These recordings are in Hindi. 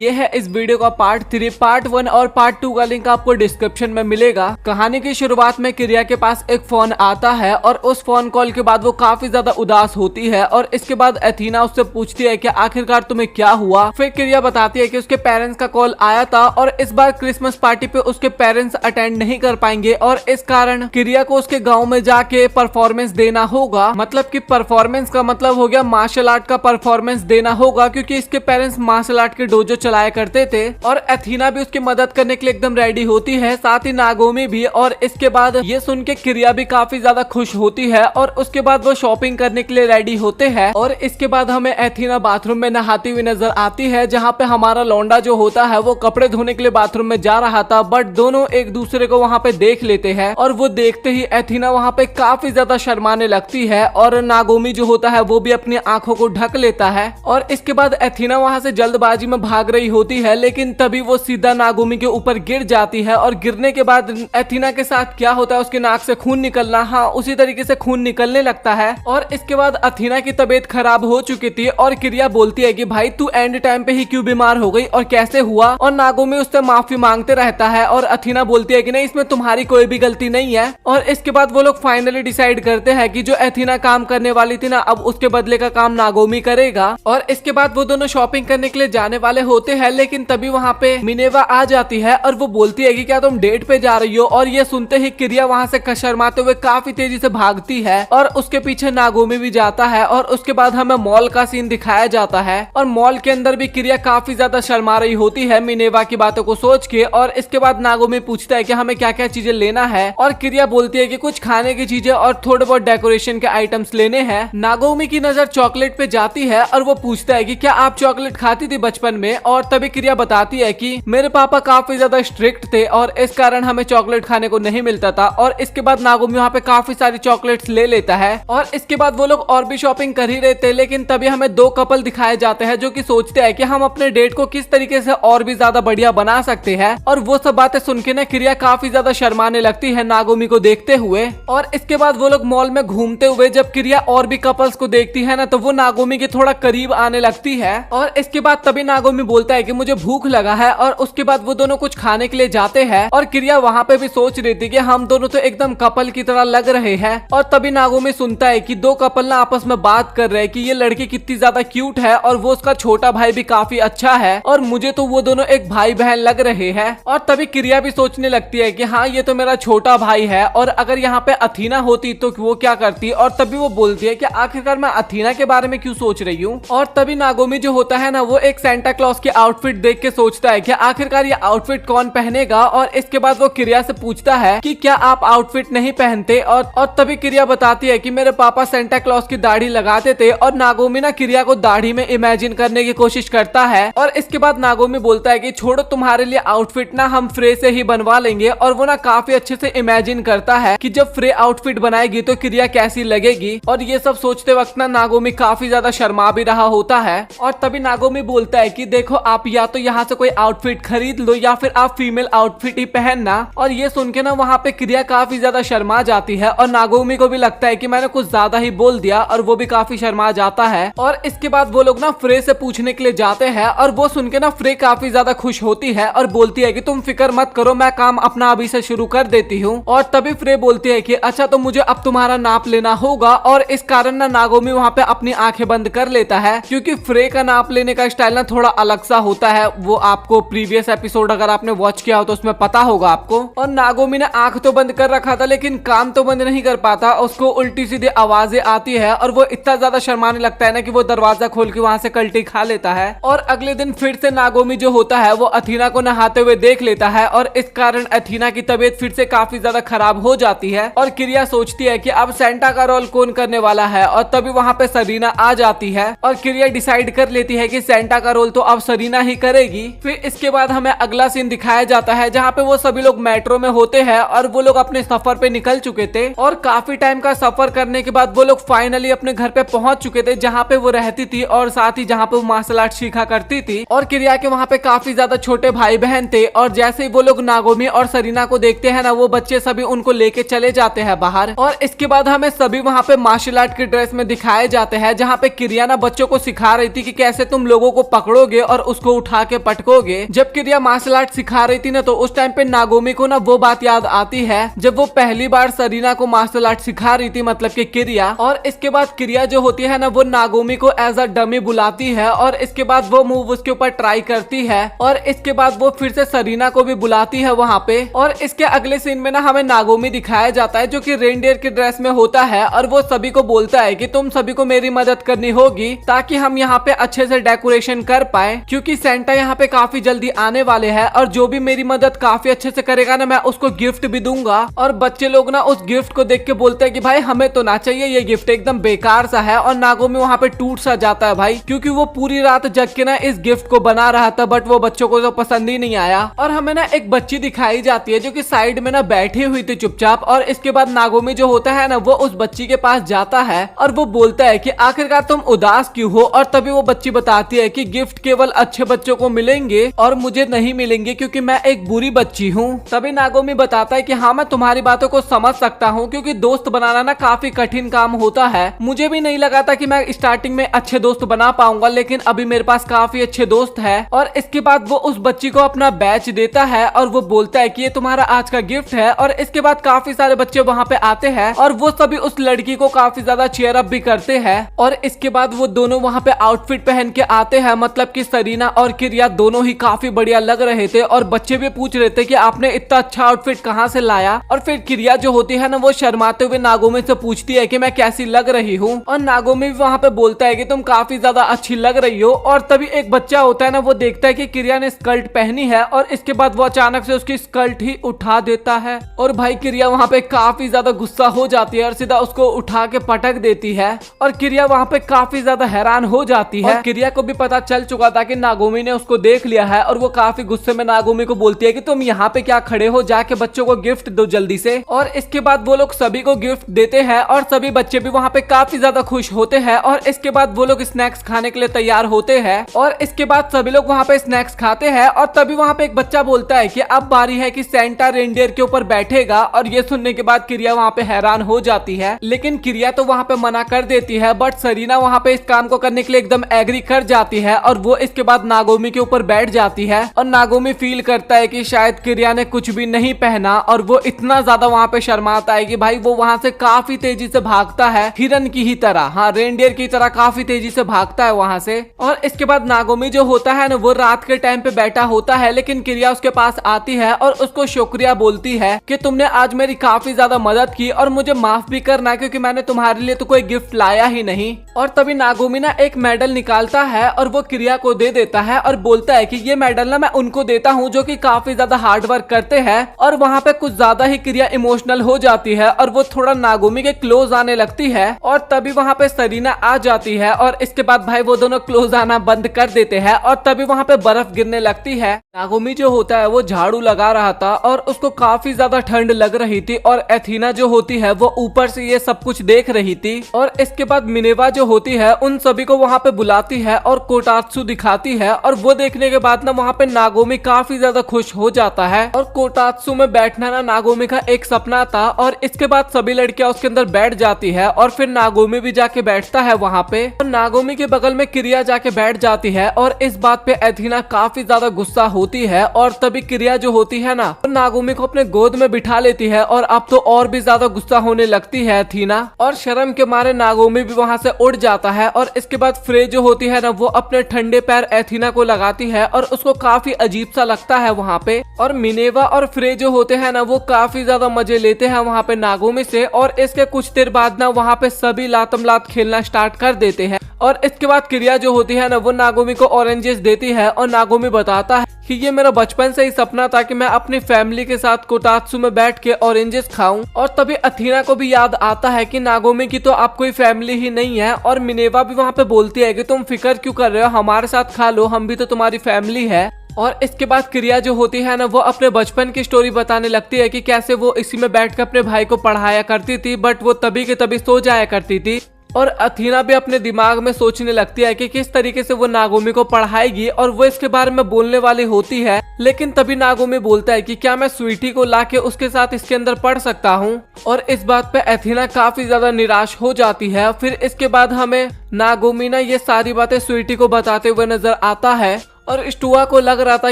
ये है इस वीडियो का पार्ट 3। पार्ट 1 और पार्ट 2 का लिंक आपको डिस्क्रिप्शन में मिलेगा। कहानी की शुरुआत में क्रिया के पास एक फोन आता है और उस फोन कॉल के बाद वो काफी ज्यादा उदास होती है और इसके बाद एथीना उससे पूछती है कि आखिरकार तुम्हें क्या हुआ। फिर क्रिया बताती है कि उसके पेरेंट्स का कॉल आया था और इस बार क्रिसमस पार्टी पे उसके पेरेंट्स अटेंड नहीं कर पाएंगे और इस कारण क्रिया को उसके गाँव में जाके परफॉर्मेंस देना होगा। मतलब की परफॉर्मेंस का मतलब हो गया मार्शल आर्ट का परफॉर्मेंस देना होगा, क्योंकि इसके पेरेंट्स मार्शल आर्ट के डोजो चलाया करते थे। और एथीना भी उसकी मदद करने के लिए एकदम रेडी होती है, साथ ही नागोमी भी। और इसके बाद ये सुन के क्रिया भी काफी ज्यादा खुश होती है और उसके बाद वो शॉपिंग करने के लिए रेडी होते हैं। और इसके बाद हमें एथीना बाथरूम में नहाती हुई नजर आती है, जहाँ पे हमारा लौंडा जो होता है वो कपड़े धोने के लिए बाथरूम में जा रहा था, बट दोनों एक दूसरे को वहाँ पे देख लेते हैं। और वो देखते ही एथीना वहाँ पे काफी ज्यादा शर्माने लगती है और नागोमी जो होता है वो भी अपनी आंखों को ढक लेता है। और इसके बाद एथीना वहाँ से जल्दबाजी में भाग रही होती है, लेकिन तभी वो सीधा नागोमी के ऊपर गिर जाती है। और गिरने के बाद एथीना के साथ क्या होता है, उसके नाक से खून निकलना, हाँ उसी तरीके से खून निकलने लगता है। और इसके बाद एथीना की तबीयत खराब हो चुकी थी और क्रिया बोलती है कि भाई तू एंड टाइम पे ही क्यों बीमार हो गई और कैसे हुआ। और नागोमी उससे माफी मांगते रहता है और एथीना बोलती है कि नहीं, इसमें तुम्हारी कोई भी गलती नहीं है। और इसके बाद वो लोग फाइनली डिसाइड करते हैं कि जो एथीना काम करने वाली थी ना, अब उसके बदले का काम नागोमी करेगा। और इसके बाद वो दोनों शॉपिंग करने के लिए जाने वाले होते हैं, लेकिन तभी वहाँ पे मिनेवा आ जाती है और वो बोलती है कि क्या तुम डेट पे जा रही हो। और ये सुनते ही क्रिया वहाँ से शर्माते हुए काफी तेजी से भागती है और उसके पीछे नागोमी भी जाता है। और उसके बाद हमें मॉल का सीन दिखाया जाता है और मॉल के अंदर भी क्रिया काफी ज्यादा शर्मा रही होती है मिनेवा की बातों को सोच के। और इसके बाद नागोमी पूछता है कि हमें क्या क्या चीजें लेना है और क्रिया बोलती है कि कुछ खाने की चीजें और थोड़े बहुत डेकोरेशन के आइटम्स लेने हैं। नागोमी की नजर चॉकलेट पे जाती है और वो पूछता है कि क्या आप चॉकलेट खाती थी बचपन में। और तभी क्रिया बताती है कि मेरे पापा काफी ज्यादा स्ट्रिक्ट थे और इस कारण हमें चॉकलेट खाने को नहीं मिलता था। और इसके बाद नागोमी वहाँ पे काफी सारी चॉकलेट्स ले लेता है। और इसके बाद वो लोग और भी शॉपिंग कर ही रहे थे, लेकिन तभी हमें दो कपल दिखाए जाते हैं जो कि सोचते हैं कि हम अपने डेट को किस तरीके से और भी ज्यादा बढ़िया बना सकते हैं। और वो सब बातें सुन के ना क्रिया काफी ज्यादा शर्माने लगती है नागोमी को देखते हुए। और इसके बाद वो लोग मॉल में घूमते हुए जब क्रिया और भी कपल्स को देखती है ना, तो वो नागोमी के थोड़ा करीब आने लगती है। और इसके बाद तभी नागोमी बोलता है कि मुझे भूख लगा है। और उसके बाद वो दोनों कुछ खाने के लिए जाते हैं और क्रिया वहाँ पे भी सोच रही थी कि हम दोनों तो एकदम कपल की तरह लग रहे हैं। और तभी नागोमी सुनता है कि दो कपल ना आपस में बात कर रहे हैं कि ये लड़की कितनी ज्यादा क्यूट है और वो उसका छोटा भाई भी काफी अच्छा है और मुझे तो वो दोनों एक भाई बहन लग रहे हैं। और तभी क्रिया भी सोचने लगती है कि हाँ ये तो मेरा छोटा भाई है और अगर यहाँ पे एथीना होती तो वो क्या करती। और तभी वो बोलती है कि आखिरकार मैं एथीना के बारे में क्यों सोच रही हूँ। और तभी नागोमी जो होता है ना, वो एक सेंटा क्लॉज की आउटफिट देख के सोचता है कि आखिरकार ये आउटफिट कौन पहनेगा। और इसके बाद वो क्रिया से पूछता है कि क्या आप आउटफिट नहीं पहनते। और तभी क्रिया बताती है कि मेरे पापा सेंटा क्लॉज की दाढ़ी लगाते थे। और नागोमी ना क्रिया को दाढ़ी में इमेजिन करने की कोशिश करता है। और इसके बाद नागोमी बोलता है कि छोड़ो, तुम्हारे लिए आउटफिट ना हम फ्रे से ही बनवा लेंगे। और वो ना काफी अच्छे से इमेजिन करता है कि जब फ्रे आउटफिट बनाएगी तो क्रिया कैसी लगेगी। और ये सब सोचते वक्त ना नागोमी काफी ज्यादा शर्मा भी रहा होता है। और तभी नागोमी बोलता है कि देखो, आप या तो यहाँ से कोई आउटफिट खरीद लो या फिर आप फीमेल आउटफिट ही पहनना। और ये सुन के ना वहाँ पे क्रिया काफी ज्यादा शर्मा जाती है और नागोमी को भी लगता है कि मैंने कुछ ज्यादा ही बोल दिया और वो भी काफी शर्मा जाता है। और इसके बाद वो लोग ना फ्रे से पूछने के लिए जाते हैं और वो सुन के ना फ्रे काफी ज्यादा खुश होती है और बोलती है कि तुम फिक्र मत करो, मैं काम अपना अभी से शुरू कर देती हूँ। और तभी फ्रे बोलती है कि अच्छा तो मुझे अब तुम्हारा नाप लेना होगा। और इस कारण ना नागोमी वहाँ पे अपनी आंखें बंद कर लेता है, क्योंकि फ्रे का नाप लेने का स्टाइल ना थोड़ा अलग सा होता है। वो आपको प्रीवियस एपिसोड अगर आपने वॉच किया हो तो उसमें पता होगा आपको। और नागोमी ने आंख तो बंद कर रखा था लेकिन कान तो बंद नहीं कर पाता, उसको उल्टी सीधी आवाजें आती है और वो इतना ज्यादा शर्माने लगता है ना कि वो दरवाजा खोल के वहाँ से कल्टी खा लेता है। और अगले दिन फिर से नागोमी जो होता है वो एथीना को नहाते हुए देख लेता है और इस कारण एथीना की तबीयत फिर से काफी ज्यादा खराब हो जाती है। और क्रिया सोचती है कि अब सेंटा का रोल कौन करने वाला है। और तभी वहाँ पे सरीना आ जाती है और क्रिया डिसाइड कर लेती है कि सेंटा का रोल तो अब सरीना ही करेगी। फिर इसके बाद हमें अगला सीन दिखाया जाता है जहाँ पे वो सभी लोग मेट्रो में होते हैं और वो लोग अपने सफर पे निकल चुके थे। और काफी टाइम का सफर करने के बाद वो लोग फाइनली अपने घर पे पहुंच चुके थे, जहाँ पे वो रहती थी और साथ ही जहाँ पे वो मार्शल आर्ट सीखा करती थी। और क्रिया के वहाँ पे काफी ज्यादा छोटे भाई बहन थे। और जैसे ही वो लोग नागोमी और सरीना को देखते हैं ना, वो बच्चे सभी उनको लेके चले जाते हैं बाहर। और इसके बाद हमें सभी वहाँ पे मार्शल आर्ट की ड्रेस में दिखाए जाते हैं, जहाँ पे क्रिया ना बच्चों को सिखा रही थी कि कैसे तुम लोगों को पकड़ोगे और उसको उठा के पटकोगे। जब किरिया मार्शल आर्ट सिखा रही थी ना तो उस टाइम पे नागोमी को ना वो बात याद आती है जब वो पहली बार सरीना को मार्शल आर्ट सिखा रही थी, मतलब कि किरिया। और इसके बाद किरिया जो होती है ना वो नागोमी को एज अ डमी बुलाती है और इसके बाद वो मूव उसके ऊपर ट्राई करती है और इसके बाद वो फिर से सरीना को भी बुलाती है वहाँ पे। और इसके अगले सीन में ना हमें नागोमी दिखाया जाता है जो कि रेनडियर के ड्रेस में होता है और वो सभी को बोलता है कि तुम सभी को मेरी मदद करनी होगी ताकि हम यहाँ पे अच्छे से डेकोरेशन कर पाए, क्योंकि सेंटा यहाँ पे काफी जल्दी आने वाले हैं और जो भी मेरी मदद काफी अच्छे से करेगा ना मैं उसको गिफ्ट भी दूंगा। और बच्चे लोग ना उस गिफ्ट को देख के बोलते हैं कि भाई हमें तो ना चाहिए, ये गिफ्ट एकदम बेकार सा है। और नागोमी वहाँ पे टूट सा जाता है भाई, क्योंकि वो पूरी रात जग के ना इस गिफ्ट को बना रहा था बट वो बच्चों को तो पसंद ही नहीं आया। और हमें ना एक बच्ची दिखाई जाती है जो कि साइड में ना बैठी हुई थी चुपचाप। और इसके बाद नागोमी जो होता है ना वो उस बच्ची के पास जाता है और वो बोलता है कि आखिरकार तुम उदास क्यों हो। और तभी वो बच्ची बताती है कि गिफ्ट केवल अच्छे बच्चों को मिलेंगे और मुझे नहीं मिलेंगे क्योंकि मैं एक बुरी बच्ची हूँ। तभी नागोमी बताता है कि हाँ मैं तुम्हारी बातों को समझ सकता हूँ, क्योंकि दोस्त बनाना ना काफी कठिन काम होता है। मुझे भी नहीं लगा था कि मैं स्टार्टिंग में अच्छे दोस्त बना पाऊंगा, लेकिन अभी मेरे पास काफी अच्छे दोस्त है। और इसके बाद वो उस बच्ची को अपना बैच देता है और वो बोलता है कि ये तुम्हारा आज का गिफ्ट है। और इसके बाद काफी सारे बच्चे वहाँ पे आते हैं और वो सभी उस लड़की को काफी ज्यादा चीयर अप भी करते हैं। और इसके बाद वो दोनों वहाँ पे आउटफिट पहन के आते हैं, मतलब कि सरीना और किरिया दोनों ही काफी बढ़िया लग रहे थे। और बच्चे भी पूछ रहे थे कि आपने इतना अच्छा आउटफिट कहाँ से लाया। और फिर किरिया जो होती है ना वो शर्माते हुए नागोमी से पूछती है कि मैं कैसी लग रही हूँ। और नागोमी भी वहाँ पे बोलता है कि तुम काफी ज्यादा अच्छी लग रही हो। और तभी एक बच्चा होता है ना वो देखता है कि किरिया ने स्कर्ट पहनी है और इसके बाद वो अचानक से उसकी स्कर्ट ही उठा देता है। और भाई किरिया वहाँ पे काफी ज्यादा गुस्सा हो जाती है और सीधा उसको उठा के पटक देती है। और किरिया वहाँ पे काफी ज्यादा हैरान हो जाती है। किरिया को भी पता चल चुका था कि नागोमी ने उसको देख लिया है और वो काफी गुस्से में नागोमी को बोलती है कि तुम यहाँ पे क्या खड़े हो, जाके बच्चों को गिफ्ट दो जल्दी से। और इसके बाद वो लोग सभी को गिफ्ट देते हैं और सभी बच्चे भी वहाँ पे काफी ज्यादा खुश होते हैं। और इसके बाद वो लोग स्नैक्स खाने के लिए तैयार होते हैं और इसके बाद सभी लोग वहाँ पे स्नैक्स खाते हैं। और तभी वहाँ पे एक बच्चा बोलता है कि अब बारी है कि सेंटा रेनडियर के ऊपर बैठेगा। और ये सुनने के बाद किरिया वहाँ पे हैरान हो जाती है, लेकिन किरिया तो वहाँ पे मना कर देती है। बट सरीना वहाँ पे इस काम को करने के लिए एकदम एग्री कर जाती है और वो इसके बाद नागोमी के ऊपर बैठ जाती है। और नागोमी फील करता है कि शायद किरिया ने कुछ भी नहीं पहना और वो इतना ज्यादा वहाँ पे शर्माता है कि भाई वो वहाँ से काफी तेजी से भागता है, हिरन की ही तरह, हाँ रेनडियर की तरह काफी तेजी से भागता है वहाँ से। और इसके बाद नागोमी जो होता है ना वो रात के टाइम पे बैठा होता है, लेकिन किरिया उसके पास आती है और उसको शुक्रिया बोलती है कि तुमने आज मेरी काफी ज्यादा मदद की और मुझे माफ भी करना क्योंकि मैंने तुम्हारे लिए तो कोई गिफ्ट लाया ही नहीं। और तभी नागोमी ना एक मेडल निकालता है और वो किरिया को दे देता है और बोलता है कि ये मेडल ना मैं उनको देता हूँ जो कि काफी ज्यादा हार्ड वर्क करते हैं। और वहाँ पे कुछ ज्यादा ही किरिया इमोशनल हो जाती है और वो थोड़ा नागोमी के क्लोज आने लगती है। और तभी वहाँ पे सरीना आ जाती है और इसके बाद भाई वो दोनों क्लोज आना बंद कर देते हैं। और तभी वहाँ पे बर्फ गिरने लगती है। नागोमी जो होता है वो झाड़ू लगा रहा था और उसको काफी ज्यादा ठंड लग रही थी। और एथीना जो होती है वो ऊपर से ये सब कुछ देख रही थी। और इसके बाद मिनेवा जो होती है उन सभी को वहाँ पे बुलाती है और कोटात्सु दिखाती है। और वो देखने के बाद ना वहाँ पे नागोमी काफी ज्यादा खुश हो जाता है। और कोटात्सु में बैठना ना नागोमी का एक सपना था। और इसके बाद सभी लड़कियां उसके अंदर बैठ जाती है और फिर नागोमी भी जाके बैठता है वहाँ पे। और नागोमी के बगल में किरिया जाके बैठ जाती है और इस बात पे एथीना काफी ज्यादा गुस्सा होती है। और तभी किरिया जो होती है ना तो नागोमी को अपने गोद में बिठा लेती है और अब तो और भी ज्यादा गुस्सा होने लगती है एथीना। और शर्म के मारे नागोमी भी वहाँ से उड़ जाता है। और इसके बाद फ्रे जो होती है ना वो अपने ठंडे पैर एथीना को लगाती है और उसको काफी अजीब सा लगता है वहाँ पे। और मिनेवा और फ्रे जो होते हैं ना वो काफी ज्यादा मजे लेते हैं वहाँ पे नागोमी से। और इसके कुछ देर बाद ना वहाँ पे सभी लातम लात खेलना स्टार्ट कर देते हैं। और इसके बाद किरिया जो होती है ना वो नागोमी को ऑरेंजेस देती है और नागोमी बताता है कि ये मेरा बचपन से ही सपना था कि मैं अपनी फैमिली के साथ कोटात्सु में बैठ के ऑरेंजेस खाऊं। और तभी अथीना को भी याद आता है कि नागोमी की तो आप कोई फैमिली ही नहीं है। और मिनेवा भी वहाँ पे बोलती है कि तुम फिक्र क्यों कर रहे हो, हमारे साथ खा लो, हम भी तो तुम्हारी फैमिली है। और इसके बाद किरिया जो होती है ना वो अपने बचपन की स्टोरी बताने लगती है कि कैसे वो इसी में बैठकर अपने भाई को पढ़ाया करती थी बट वो तभी के तभी सो जाया करती थी। और अथीना भी अपने दिमाग में सोचने लगती है कि किस तरीके से वो नागोमी को पढ़ाएगी और वो इसके बारे में बोलने वाली होती है। लेकिन तभी नागोमी बोलता है कि क्या मैं स्वीटी को लाके उसके साथ इसके अंदर पढ़ सकता हूँ। और इस बात पे अथीना काफी ज्यादा निराश हो जाती है। फिर इसके बाद हमें नागोमी ना ये सारी बातें स्वीटी को बताते हुए नजर आता है। और स्टुआ को लग रहा था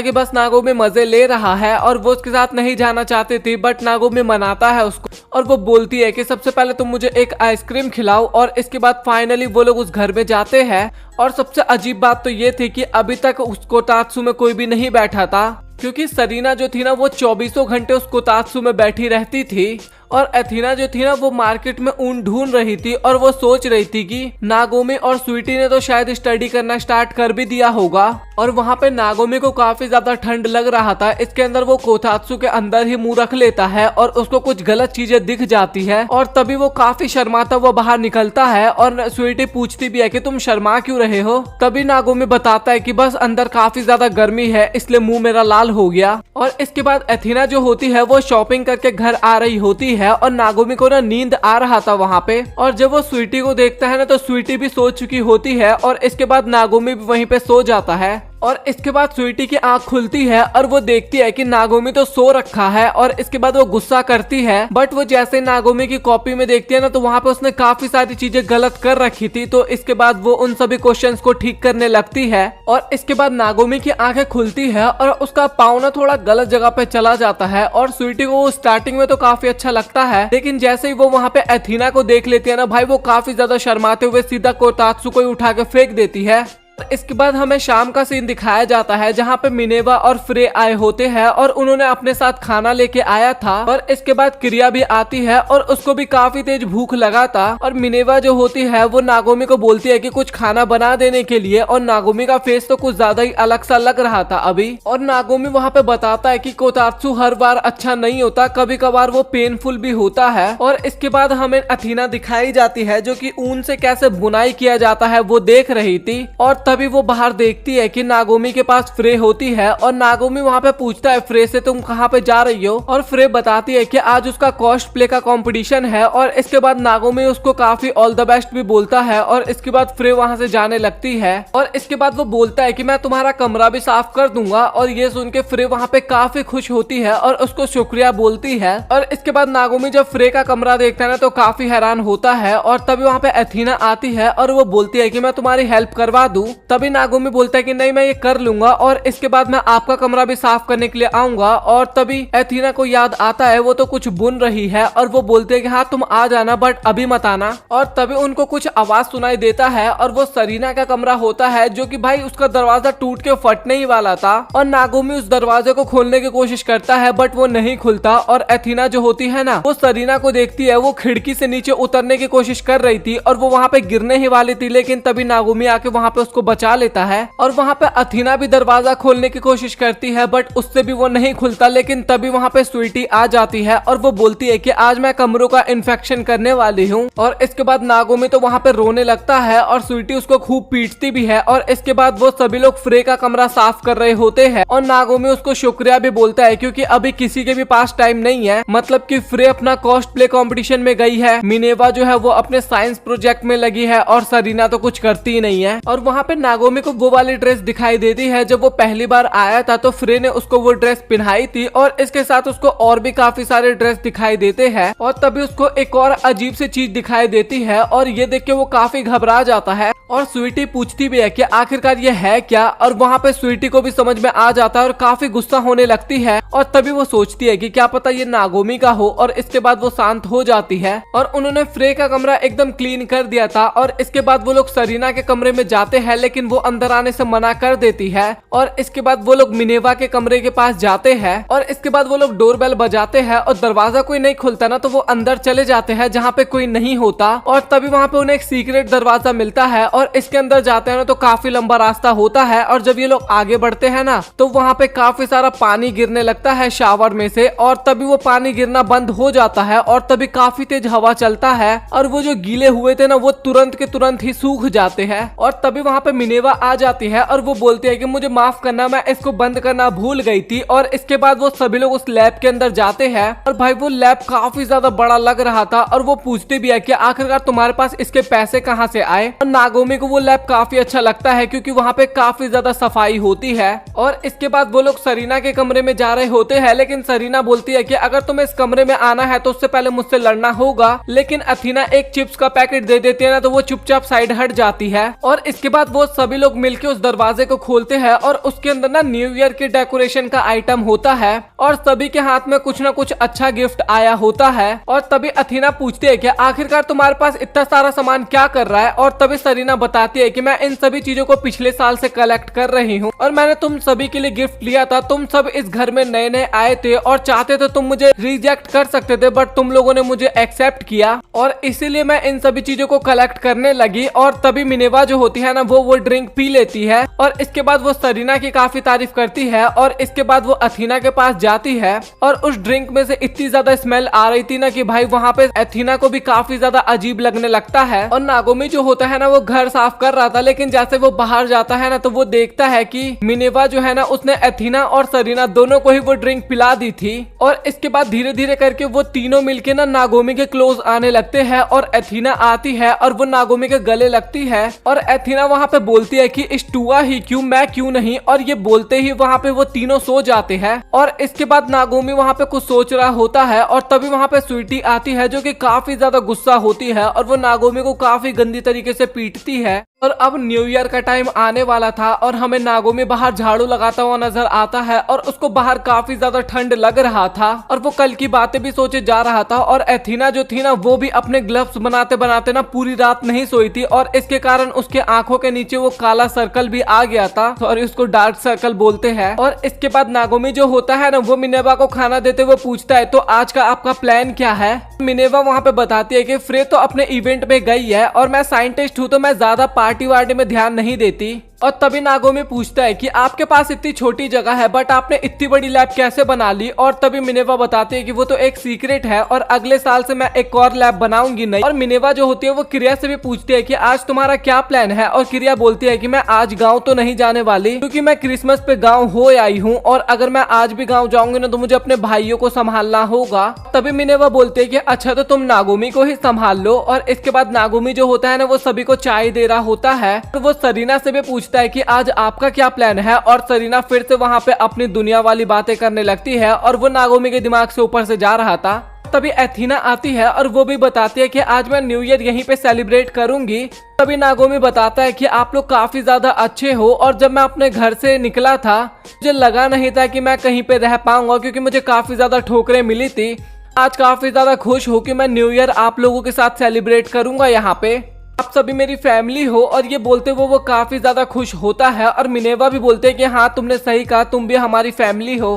कि बस नागोमी मजे ले रहा है और वो उसके साथ नहीं जाना चाहती थी, बट नागोमी मनाता है उसको और वो बोलती है कि सबसे पहले तुम मुझे एक आइसक्रीम खिलाओ। और इसके बाद फाइनली वो लोग उस घर में जाते हैं। और सबसे अजीब बात तो ये थी कि अभी तक उस कोतात्सु में कोई भी नहीं बैठा था, क्योंकि सरीना जो थी ना वो 24 घंटे उस कोतात्सु में बैठी रहती थी। और एथीना जो थी ना वो मार्केट में ऊन ढूंढ रही थी और वो सोच रही थी कि नागोमी और स्वीटी ने तो शायद स्टडी करना स्टार्ट कर भी दिया होगा। और वहाँ पे नागोमी को काफी ज्यादा ठंड लग रहा था। इसके अंदर वो कोतात्सु के अंदर ही मुंह रख लेता है और उसको कुछ गलत चीजें दिख जाती है और तभी वो काफी शर्माता हुआ बाहर निकलता है। और स्वीटी पूछती भी है कि तुम शर्मा क्यों रहे हो। तभी नागोमी बताता है कि बस अंदर काफी ज्यादा गर्मी है इसलिए मुंह मेरा लाल हो गया। और इसके बाद एथीना जो होती है वो शॉपिंग करके घर आ रही होती है और नागोमी को ना नींद आ रहा था वहाँ पे। और जब वो स्वीटी को देखता है ना तो स्वीटी भी सो चुकी होती है और इसके बाद नागोमी भी वहीं पे सो जाता है। और इसके बाद स्वीटी की आंख खुलती है और वो देखती है कि नागोमी तो सो रखा है। और इसके बाद वो गुस्सा करती है, बट वो जैसे नागोमी की कॉपी में देखती है ना तो वहाँ पे उसने काफी सारी चीजें गलत कर रखी थी। तो इसके बाद वो उन सभी क्वेश्चंस को ठीक करने लगती है। और इसके बाद नागोमी की आंखें खुलती है और उसका पाँव ना थोड़ा गलत जगह पे चला जाता है। और स्वीटी को स्टार्टिंग में तो काफी अच्छा लगता है, लेकिन जैसे ही वो वहाँ पे एथीना को देख लेती है ना भाई, वो काफी ज्यादा शर्माते हुए सीधा कोतात्सु को ही उठा के फेंक देती है। इसके बाद हमें शाम का सीन दिखाया जाता है जहाँ पे मिनेवा और फ्रे आए होते हैं और उन्होंने अपने साथ खाना लेके आया था। और इसके बाद क्रिया भी आती है और उसको भी काफी तेज भूख लगा था। और मिनेवा जो होती है वो नागोमी को बोलती है कि कुछ खाना बना देने के लिए। और नागोमी का फेस तो कुछ ज्यादा ही अलग सा लग रहा था अभी। और नागोमी वहाँ पे बताता है कि कोतात्सु हर बार अच्छा नहीं होता, कभी कभार वो पेनफुल भी होता है। और इसके बाद हमें एथीना दिखाई जाती है जो कि ऊन से कैसे बुनाई किया जाता है वो देख रही थी। और तभी वो बाहर देखती है कि नागोमी के पास फ्रे होती है और नागोमी वहाँ पे पूछता है फ्रे से तुम कहाँ पे जा रही हो। और फ्रे बताती है कि आज उसका कॉस्ट प्ले का कंपटीशन है। और इसके बाद नागोमी उसको काफी ऑल द बेस्ट भी बोलता है और इसके बाद फ्रे वहाँ से जाने लगती है। और इसके बाद वो बोलता है कि मैं तुम्हारा कमरा भी साफ कर दूंगा। और ये सुन के फ्रे वहाँ पे काफी खुश होती है और उसको शुक्रिया बोलती है। और इसके बाद नागोमी जब फ्रे का कमरा देखता है ना तो काफी हैरान होता है। और तभी वहाँ पे एथीना आती है और वो बोलती है कि मैं तुम्हारी हेल्प करवा दूं। तभी नागोमी बोलता है कि नहीं मैं ये कर लूंगा और इसके बाद मैं आपका कमरा भी साफ करने के लिए आऊंगा। और तभी एथीना को याद आता है वो तो कुछ बुन रही है और वो बोलते है कि हाँ तुम आ जाना बट अभी मत आना। और तभी उनको कुछ आवाज सुनाई देता है और वो सरीना का कमरा होता है जो कि भाई उसका दरवाजा टूट के फटने ही वाला था। और नागोमी उस दरवाजे को खोलने की कोशिश करता है बट वो नहीं खुलता। और एथीना जो होती है ना वो सरीना को देखती है, वो खिड़की से नीचे उतरने की कोशिश कर रही थी और वो वहाँ पे गिरने ही वाली थी, लेकिन तभी नागोमी आके वहाँ पे उसको बचा लेता है। और वहाँ पे एथीना भी दरवाजा खोलने की कोशिश करती है बट उससे भी वो नहीं खुलता। लेकिन तभी वहाँ पे स्वीटी आ जाती है और वो बोलती है कि आज मैं कमरों का इन्फेक्शन करने वाली हूँ। और इसके बाद नागोमी तो वहाँ पे रोने लगता है और स्वीटी उसको खूब पीटती भी है। और इसके बाद वो सभी लोग फ्रे का कमरा साफ कर रहे होते हैं और नागोमी उसको शुक्रिया भी बोलता है क्योंकि अभी किसी के भी पास टाइम नहीं है। मतलब कि फ्रे अपना कॉस्ट प्ले कॉम्पिटिशन में गई है, मिनेवा जो है वो अपने साइंस प्रोजेक्ट में लगी है और सरीना तो कुछ करती ही नहीं है। और वहाँ पे नागोमी को वो वाली ड्रेस दिखाई देती है जब वो पहली बार आया था तो फ्रे ने उसको वो ड्रेस पहनाई थी। और इसके साथ उसको और भी काफी सारे ड्रेस दिखाई देते हैं। और तभी उसको एक और अजीब सी चीज दिखाई देती है और ये देख के वो काफी घबरा जाता है। और स्वीटी पूछती भी है कि आखिरकार ये है क्या। और वहाँ पे स्वीटी को भी समझ में आ जाता है और काफी गुस्सा होने लगती है। और तभी वो सोचती है कि क्या पता ये नागोमी का हो। और इसके बाद वो शांत हो जाती है। और उन्होंने फ्रे का कमरा एकदम क्लीन कर दिया था। और इसके बाद वो लोग सरीना के कमरे में जाते हैं लेकिन वो अंदर आने से मना कर देती है। और इसके बाद वो लोग मिनेवा के कमरे के पास जाते हैं। और इसके बाद वो लोग डोरबेल बजाते हैं और दरवाजा कोई नहीं खुलता ना तो वो अंदर चले जाते हैं जहाँ पे कोई नहीं होता। और तभी वहाँ पे उन्हें एक सीक्रेट दरवाजा मिलता है और इसके अंदर जाते हैं ना तो काफी लंबा रास्ता होता है। और जब ये लोग आगे बढ़ते हैं ना तो वहाँ पे काफी सारा पानी गिरने लगता है शावर में से। और तभी वो पानी गिरना बंद हो जाता है और तभी काफी तेज हवा चलता है और वो जो गीले हुए थे ना वो तुरंत के तुरंत ही सूख जाते हैं। और तभी वहाँ पे मिनेवा आ जाती है और वो बोलती है कि मुझे माफ करना, मैं इसको बंद करना भूल गई थी। और इसके बाद वो सभी लोग उस लैब के अंदर जाते हैं और भाई वो लैब काफी ज्यादा बड़ा लग रहा था। और वो पूछती भी है कि आखिरकार तुम्हारे पास इसके पैसे कहाँ से आए। और नागोमी नागोमी को वो लैब काफी अच्छा लगता है क्योंकि वहाँ पे काफी ज्यादा सफाई होती है। और इसके बाद वो लोग सरीना के कमरे में जा रहे होते हैं, लेकिन सरीना बोलती है कि अगर तुम्हें इस कमरे में आना है तो उससे पहले मुझसे लड़ना होगा। लेकिन अथीना एक चिप्स का पैकेट दे देती है ना, तो वो चुपचाप साइड हट जाती है। और इसके बाद वो सभी लोग मिलकर उस दरवाजे को खोलते हैं और उसके अंदर ना न्यू ईयर के डेकोरेशन का आइटम होता है और सभी के हाथ में कुछ ना कुछ अच्छा गिफ्ट आया होता है। और तभी अथीना पूछती है कि आखिरकार तुम्हारे पास इतना सारा सामान क्या कर रहा है। और तभी सरीना बताती है कि मैं इन सभी चीजों को पिछले साल से कलेक्ट कर रही हूँ और मैंने तुम सभी के लिए गिफ्ट लिया था। तुम सब इस घर में नए नए आए थे और चाहते थे तुम मुझे रिजेक्ट कर सकते थे, बट तुम लोगों ने मुझे एक्सेप्ट किया और इसीलिए मैं इन सभी चीजों को कलेक्ट करने लगी। और तभी मिनेवा जो होती है ना वो ड्रिंक पी लेती है और इसके बाद वो सरीना की काफी तारीफ करती है। और इसके बाद वो अथीना के पास जाती है और उस ड्रिंक में से इतनी ज्यादा स्मेल आ रही थी ना कि भाई वहाँ पे अथीना को भी काफी ज्यादा अजीब लगने लगता है। और नागोमी जो होता है ना वो घर साफ कर रहा था, लेकिन जैसे वो बाहर जाता है ना तो वो देखता है कि मिनेवा जो है ना उसने अथीना और सरीना दोनों को ही वो ड्रिंक पिला दी थी। और इसके बाद धीरे धीरे करके वो तीनों मिलके ना नागोमी के क्लोज आने लगते हैं और अथीना आती है और वो नागोमी के गले लगती है। और अथीना वहाँ पे बोलती है कि स्टुआ ही क्यों, मैं क्यों नहीं। और ये बोलते ही वहाँ पे वो तीनों सो जाते हैं। और इसके बाद नागोमी वहाँ पे कुछ सोच रहा होता है और तभी वहाँ पे स्वीटी आती है जो कि काफी ज्यादा गुस्सा होती है और वो नागोमी को काफी गंदी तरीके से पीटती है। और अब न्यू ईयर का टाइम आने वाला था और हमें नागोमी बाहर झाड़ू लगाता हुआ नजर आता है और उसको बाहर काफी ज्यादा ठंड लग रहा था और वो कल की बातें भी सोचे जा रहा था। और अथीना जो थी ना वो भी अपने ग्लव्स बनाते बनाते ना पूरी रात नहीं सोई थी और इसके कारण उसके आंखों के नीचे वो काला सर्कल भी आ गया था और उसको डार्क सर्कल बोलते हैं। और इसके बाद नागोमी जो होता है ना वो मिनेवा को खाना देते हुए पूछता है तो आज का आपका प्लान क्या है। मिनेवा वहाँ पे बताती है कि फ्रे तो अपने इवेंट में गई है और मैं साइंटिस्ट हूँ तो मैं ज्यादा पार्टी वार्टी में ध्यान नहीं देती। और तभी नागोमी पूछता है कि आपके पास इतनी छोटी जगह है बट आपने इतनी बड़ी लैब कैसे बना ली। और तभी मिनेवा बताती है कि वो तो एक सीक्रेट है और अगले साल से मैं एक और लैब बनाऊंगी नहीं। और मिनेवा जो होती है वो क्रिया से भी पूछती है कि आज तुम्हारा क्या प्लान है। और क्रिया बोलती है कि मैं आज गाँव तो नहीं जाने वाली क्योंकि मैं क्रिसमस पे गाँव हो आई हूँ और अगर मैं आज भी गाँव जाऊंगी ना तो मुझे अपने भाइयों को संभालना होगा। तभी मिनेवा बोलती है कि अच्छा तो तुम नागोमी को ही संभाल लो। और इसके बाद नागोमी जो होता है ना वो सभी को चाय दे रहा होता है तो वो सरीना से भी पूछता है कि आज आपका क्या प्लान है। और सरीना फिर से वहाँ पे अपनी दुनिया वाली बातें करने लगती है और वो नागोमी के दिमाग से ऊपर से जा रहा था। तभी अथीना आती है और वो भी बताती है कि आज मैं न्यू ईयर यहीं पे सेलिब्रेट करूंगी। तभी नागोमी बताता है कि आप लोग काफी ज्यादा अच्छे हो और जब मैं अपने घर से निकला था मुझे लगा नहीं था कि मैं कहीं पे रह पाऊंगा क्योंकि मुझे काफी ज्यादा ठोकरें मिली थी। आज काफी ज्यादा खुश हो कि मैं न्यू ईयर आप लोगों के साथ सेलिब्रेट करूंगा यहाँ पे, आप सभी मेरी फैमिली हो। और ये बोलते वो काफी ज्यादा खुश होता है और मिनेवा भी बोलते हैं कि हाँ तुमने सही कहा, तुम भी हमारी फैमिली हो।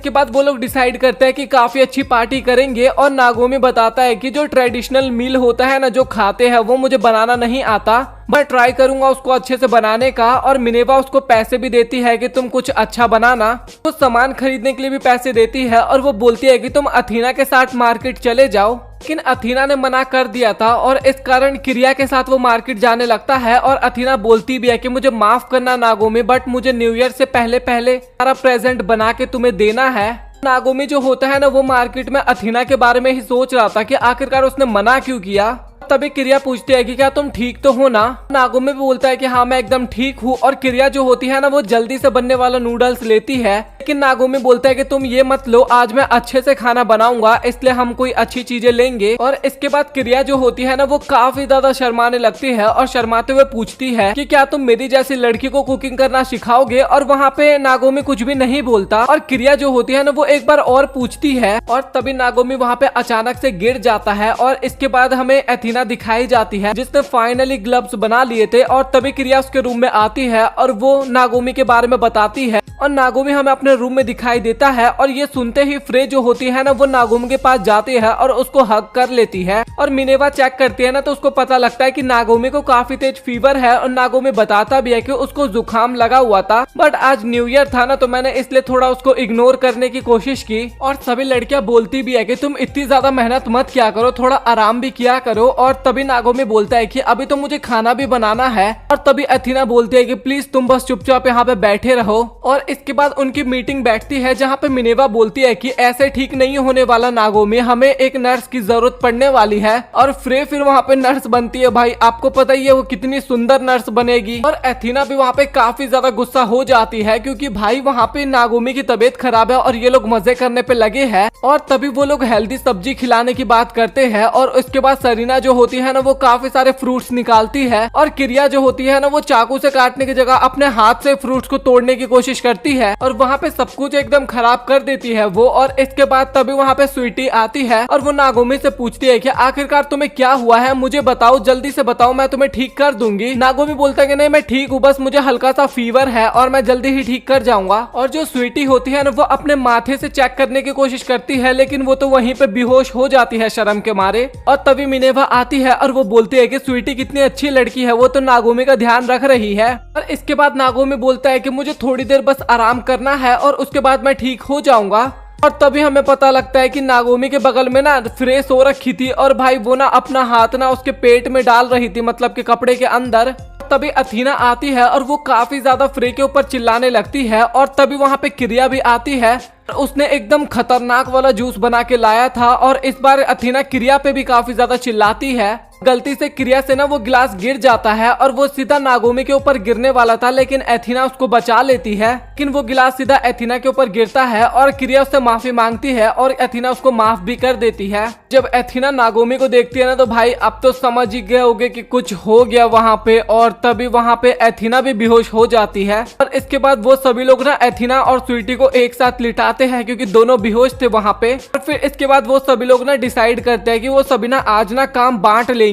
के बाद वो लोग डिसाइड करते हैं कि काफी अच्छी पार्टी करेंगे। और नागोमी बताता है कि जो ट्रेडिशनल मील होता है ना जो खाते हैं वो मुझे बनाना नहीं आता, मैं ट्राई करूंगा उसको अच्छे से बनाने का। और मिनेवा उसको पैसे भी देती है कि तुम कुछ अच्छा बनाना, तो सामान खरीदने के लिए भी पैसे देती है। और वो बोलती है कि तुम अथीना के साथ मार्केट चले जाओ, लेकिन अथीना ने मना कर दिया था और इस कारण क्रिया के साथ वो मार्केट जाने लगता है। और अथीना बोलती भी है कि मुझे माफ करना नागोमी, बट मुझे न्यू ईयर से पहले पहले सारा प्रेजेंट बना के तुम्हें देना है। नागोमी जो होता है ना वो मार्केट में अथीना के बारे में ही सोच रहा था कि आखिरकार उसने मना क्यों किया। तभी क्रिया पूछती है कि क्या तुम ठीक तो हो ना। नागोमी भी बोलता है कि हाँ मैं एकदम ठीक हूँ। और क्रिया जो होती है ना वो जल्दी से बनने वाला नूडल्स लेती है, लेकिन नागोमी बोलता है कि तुम ये मत लो, आज मैं अच्छे से खाना बनाऊंगा इसलिए हम कोई अच्छी चीजें लेंगे। और इसके बाद क्रिया जो होती है ना वो काफी ज्यादा शर्माने लगती है और शर्माते हुए पूछती है कि क्या तुम मेरी जैसी लड़की को कुकिंग करना सिखाओगे। और वहाँ पे नागोमी कुछ भी नहीं बोलता और क्रिया जो होती है ना वो एक बार और पूछती है। और तभी नागोमी वहाँ पे अचानक से गिर जाता है और इसके बाद हमें अथीना दिखाई जाती है जिसने फाइनली ग्लव्स बना लिए थे। और तभी क्रिया उसके रूम में आती है और वो नागोमी के बारे में बताती है और नागोमी हमें अपने रूम में दिखाई देता है। और ये सुनते ही फ्रे जो होती है ना वो नागोमी के पास जाती है और उसको हग कर लेती है। और मिनेवा चेक करती है ना तो उसको पता लगता है कि नागोमी को काफी तेज फीवर है। और नागोमी बताता भी है कि उसको जुकाम लगा हुआ था, बट आज न्यू ईयर था ना तो मैंने इसलिए थोड़ा उसको इग्नोर करने की कोशिश की। और सभी लड़कियां बोलती भी है कि तुम इतनी ज्यादा मेहनत मत किया करो, थोड़ा आराम भी किया करो। और तभी नागोमी बोलता है कि अभी तो मुझे खाना भी बनाना है। और तभी अथीना बोलती है कि प्लीज तुम बस चुपचाप यहाँ पे बैठे रहो। और इसके बाद उनकी मीटिंग बैठती है जहाँ पे मिनेवा बोलती है कि ऐसे ठीक नहीं होने वाला नागोमी, हमें एक नर्स की जरूरत पड़ने वाली है। और फ्रे फिर वहाँ पे नर्स बनती है। भाई आपको पता ही है वो कितनी सुंदर नर्स बनेगी। और एथीना भी वहाँ पे काफी ज्यादा गुस्सा हो जाती है क्योंकि भाई वहाँ पे नागोमी की तबीयत खराब है और ये लोग मजे करने पे लगे हैं। और तभी वो लोग हेल्दी सब्जी खिलाने की बात करते हैं और उसके बाद सरीना जो होती है ना वो काफी सारे फ्रूट्स निकालती है और क्रिया जो होती है ना वो चाकू से काटने की जगह अपने हाथ से फ्रूट्स को तोड़ने की कोशिश करती है और वहाँ पे सब कुछ एकदम खराब कर देती है वो। और इसके बाद तभी वहाँ पे स्वीटी आती है और वो नागोमी से पूछती है कि आखिरकार तुम्हें क्या हुआ है, मुझे बताओ, जल्दी से बताओ, मैं तुम्हें ठीक कर दूंगी। नागोमी बोलता है कि नहीं मैं ठीक हूँ, बस मुझे हल्का सा फीवर है और मैं जल्दी ही ठीक कर जाऊंगा। और जो स्वीटी होती है ना वो अपने माथे से चेक करने की कोशिश करती है लेकिन वो तो वहीं पे बेहोश हो जाती है शर्म के मारे। और तभी मिनेवा आती है और वो बोलती है कि स्वीटी कितनी अच्छी लड़की है, वो तो नागोमी का ध्यान रख रही है। और इसके बाद नागोमी बोलता है कि मुझे थोड़ी देर बस आराम करना है और उसके बाद मैं ठीक हो जाऊंगा। और तभी हमें पता लगता है कि नागोमी के बगल में ना फ्रे सो रखी थी और भाई वो ना अपना हाथ ना उसके पेट में डाल रही थी, मतलब कि कपड़े के अंदर। तभी अथीना आती है और वो काफी ज्यादा फ्रे के ऊपर चिल्लाने लगती है। और तभी वहाँ पे क्रिया भी आती है। उसने एकदम खतरनाक वाला जूस बना के लाया था और इस बार अथीना क्रिया पे भी काफी ज्यादा चिल्लाती है। गलती से क्रिया से ना वो गिलास गिर जाता है और वो सीधा नागोमी के ऊपर गिरने वाला था लेकिन एथीना उसको बचा लेती है। लेकिन वो गिलास सीधा एथीना के ऊपर गिरता है और क्रिया उससे माफी मांगती है और एथीना उसको माफ भी कर देती है। जब एथीना नागोमी को देखती है ना तो भाई अब तो समझ ही गए होगे कि कुछ हो गया वहाँ पे। और तभी वहाँ पे एथीना भी बेहोश हो जाती है और इसके बाद वो सभी लोग ना एथीना और स्वीटी को एक साथ लिटाते हैं क्योंकि दोनों बेहोश थे वहाँ पे। और फिर इसके बाद वो सभी लोग ना डिसाइड करते हैं कि वो सभी ना आज ना काम बांट लेंगे।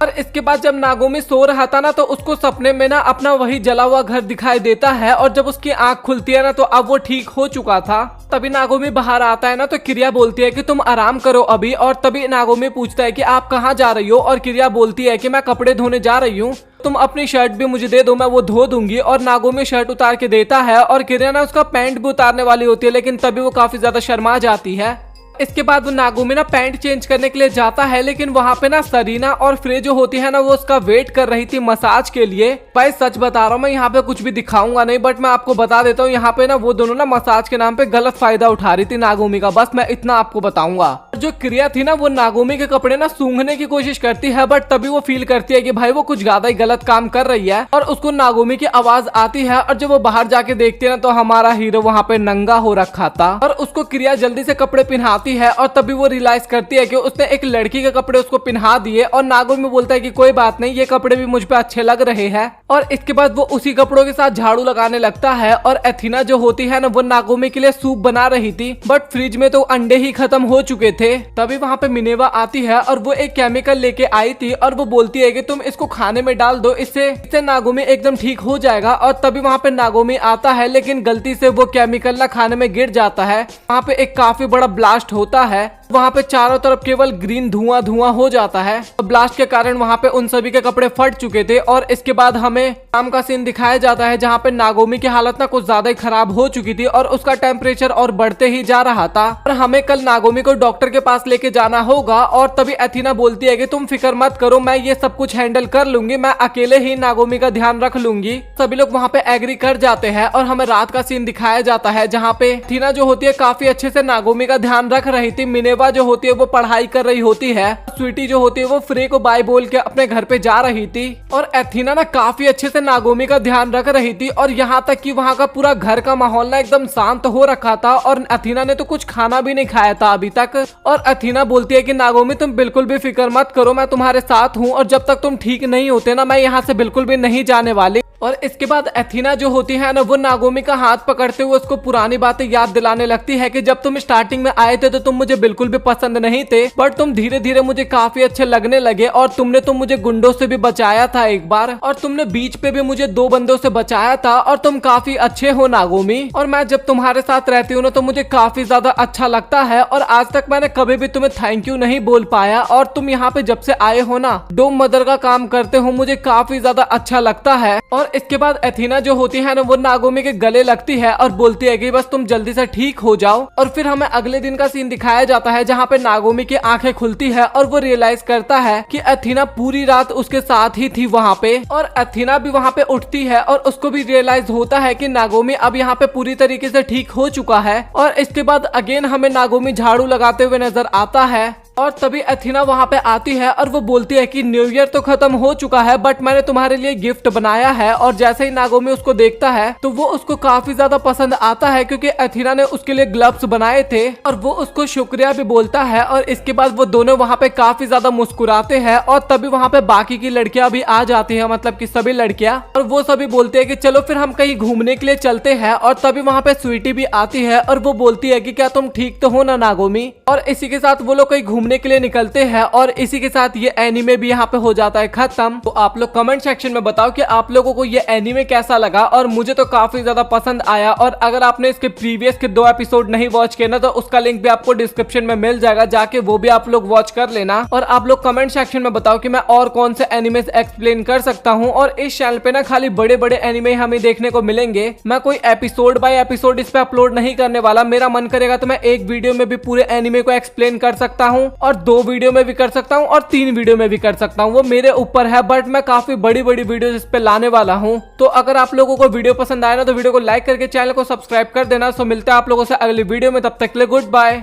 और इसके बाद जब नागोमी सो रहा था ना तो उसको सपने में ना अपना वही जला हुआ घर दिखाई देता है और जब उसकी आंख खुलती है ना तो अब वो ठीक हो चुका था। तभी नागोमी बाहर आता है ना तो क्रिया बोलती है कि तुम आराम करो अभी। और तभी नागोमी पूछता है कि आप कहाँ जा रही हो और क्रिया बोलती है कि मैं कपड़े धोने जा रही हूँ, तुम अपनी शर्ट भी मुझे दे दो, मैं वो धो दूंगी। और नागोमी शर्ट उतार के देता है और क्रिया ना उसका पैंट भी उतारने वाली होती है लेकिन तभी वो काफी ज्यादा शर्मा जाती है। इसके बाद वो नागोमी ना पैंट चेंज करने के लिए जाता है लेकिन वहाँ पे ना सरीना और फ्रे जो होती है ना वो उसका वेट कर रही थी मसाज के लिए। भाई सच बता रहा हूँ, मैं यहाँ पे कुछ भी दिखाऊंगा नहीं बट मैं आपको बता देता हूँ यहाँ पे ना वो दोनों ना मसाज के नाम पे गलत फायदा उठा रही थी नागोमी का, बस मैं इतना आपको बताऊंगा। जो क्रिया थी ना वो नागोमी के कपड़े ना सूंघने की कोशिश करती है बट तभी वो फील करती है कि भाई वो कुछ ज्यादा ही गलत काम कर रही है और उसको नागोमी की आवाज आती है। और जब वो बाहर जाके देखती है ना तो हमारा हीरो वहाँ पे नंगा हो रखा था और उसको क्रिया जल्दी से कपड़े पहनाती है। और तभी वो रियलाइज करती है कि उसने एक लड़की के कपड़े उसको पहना दिए और नागोमी बोलता है कि कोई बात नहीं, ये कपड़े भी मुझ पे अच्छे लग रहे हैं। और इसके बाद वो उसी कपड़ों के साथ झाड़ू लगाने लगता है। और एथीना जो होती है ना वो नागोमी के लिए सूप बना रही थी बट फ्रिज में तो अंडे ही खत्म हो चुके थे। तभी वहाँ पे मिनेवा आती है और वो एक केमिकल लेके आई थी और वो बोलती है कि तुम इसको खाने में डाल दो, इससे नागोमी एकदम ठीक हो जाएगा। और तभी वहाँ पे नागोमी आता है लेकिन गलती से वो केमिकल ना खाने में गिर जाता है। वहाँ पे एक काफी बड़ा ब्लास्ट होता है, वहाँ पे चारों तरफ केवल ग्रीन धुआं धुआं हो जाता है। ब्लास्ट के कारण वहाँ पे उन सभी के कपड़े फट चुके थे। और इसके बाद हमें शाम का सीन दिखाया जाता है जहाँ पे नागोमी की हालत ना कुछ ज्यादा ही खराब हो चुकी थी और उसका टेम्परेचर और बढ़ते ही जा रहा था और हमें कल नागोमी को डॉक्टर के पास लेके जाना होगा। और तभी एथीना बोलती है कि तुम फिक्र मत करो, मैं ये सब कुछ हैंडल कर लूंगी, मैं अकेले ही नागोमी का ध्यान रख लूंगी। सभी लोग वहाँ पे एग्री कर जाते हैं और हमें रात का सीन दिखाया जाता है जहाँ पे एथीना जो होती है काफी अच्छे से नागोमी का ध्यान रख रही थी, मिनेवा जो होती है वो पढ़ाई कर रही होती है, स्वीटी जो होती है वो फ्रे को बाय बोल के अपने घर पे जा रही थी और एथीना ना काफी अच्छे से नागोमी का ध्यान रख रही थी। और यहाँ तक कि वहाँ का पूरा घर का माहौल ना एकदम शांत हो रखा था और एथीना ने तो कुछ खाना भी नहीं खाया था अभी तक। और एथीना बोलती है कि नागोमी तुम बिल्कुल भी फिक्र मत करो, मैं तुम्हारे साथ हूँ और जब तक तुम ठीक नहीं होते ना मैं यहाँ से बिल्कुल भी नहीं जाने वाली। और इसके बाद एथीना जो होती है ना वो नागोमी का हाथ पकड़ते हुए उसको पुरानी बातें याद दिलाने लगती है कि जब तुम स्टार्टिंग में आए थे तो तुम मुझे बिल्कुल भी पसंद नहीं थे बट तुम धीरे धीरे मुझे काफी अच्छे लगने लगे और तुमने तो मुझे गुंडों से भी बचाया था एक बार और तुमने बीच पे भी मुझे 2 बंदों से बचाया था और तुम काफी अच्छे हो नागोमी। और मैं जब तुम्हारे साथ रहती हूँ ना तो मुझे काफी ज्यादा अच्छा लगता है और आज तक मैंने कभी भी तुम्हें थैंक यू नहीं बोल पाया। और तुम यहाँ पे जब से आए हो ना डोम मदर का काम करते हो मुझे काफी ज्यादा अच्छा लगता है। और और इसके बाद एथीना जो होती है ना वो नागोमी के गले लगती है और बोलती है कि बस तुम जल्दी से ठीक हो जाओ। और फिर हमें अगले दिन का सीन दिखाया जाता है जहाँ पे नागोमी की आंखें खुलती है और वो रियलाइज करता है कि एथीना पूरी रात उसके साथ ही थी वहाँ पे। और एथीना भी वहाँ पे उठती है और उसको भी रियलाइज होता है कि नागोमी अब यहाँ पे पूरी तरीके से ठीक हो चुका है। और इसके बाद अगेन हमें नागोमी झाड़ू लगाते हुए नजर आता है और तभी एथीना वहाँ पे आती है और वो बोलती है कि न्यू ईयर तो खत्म हो चुका है बट मैंने तुम्हारे लिए गिफ्ट बनाया है। और जैसे ही नागोमी उसको देखता है तो वो उसको काफी ज्यादा पसंद आता है क्योंकि एथीना ने उसके लिए ग्लव्स बनाए थे और वो उसको शुक्रिया भी बोलता है। और इसके बाद वो दोनों वहाँ पे काफी ज्यादा मुस्कुराते हैं और तभी वहाँ पे बाकी की लड़कियां भी आ जाती है, मतलब की सभी लड़कियां, और वो सभी बोलते हैं कि चलो फिर हम कहीं घूमने के लिए चलते हैं। और तभी वहाँ पे स्वीटी भी आती है और वो बोलती है कि क्या तुम ठीक तो हो ना नागोमी। और इसी के साथ वो लोग कहीं घूमने के लिए निकलते हैं और इसी के साथ ये एनीमे भी यहाँ पे हो जाता है खत्म। तो आप लोग कमेंट सेक्शन में बताओ कि आप लोगों को ये एनीमे कैसा लगा। और मुझे तो काफी ज्यादा पसंद आया। और अगर आपने इसके प्रीवियस के 2 एपिसोड नहीं वॉच किए ना तो उसका लिंक भी आपको डिस्क्रिप्शन में मिल जाएगा, जाके वो भी आप लोग वॉच कर लेना। और आप लोग कमेंट सेक्शन में बताओ कि मैं और कौन से एनिमेस एक्सप्लेन कर सकता हूँ। और इस चैनल पे ना खाली बड़े बड़े एनिमे हमें देखने को मिलेंगे, मैं कोई एपिसोड बाय एपिसोड इस पे अपलोड नहीं करने वाला। मेरा मन करेगा तो मैं एक वीडियो में भी पूरे एनिमे को एक्सप्लेन कर सकता हूँ और 2 वीडियो में भी कर सकता हूँ और 3 वीडियो में भी कर सकता हूँ, वो मेरे ऊपर है। बट मैं काफी बड़ी बड़ी वीडियो इस पे लाने वाला हूँ। तो अगर आप लोगों को वीडियो पसंद आया ना तो वीडियो को लाइक करके चैनल को सब्सक्राइब कर देना। सो मिलते हैं आप लोगों से अगली वीडियो में, तब तक के लिए गुड बाय।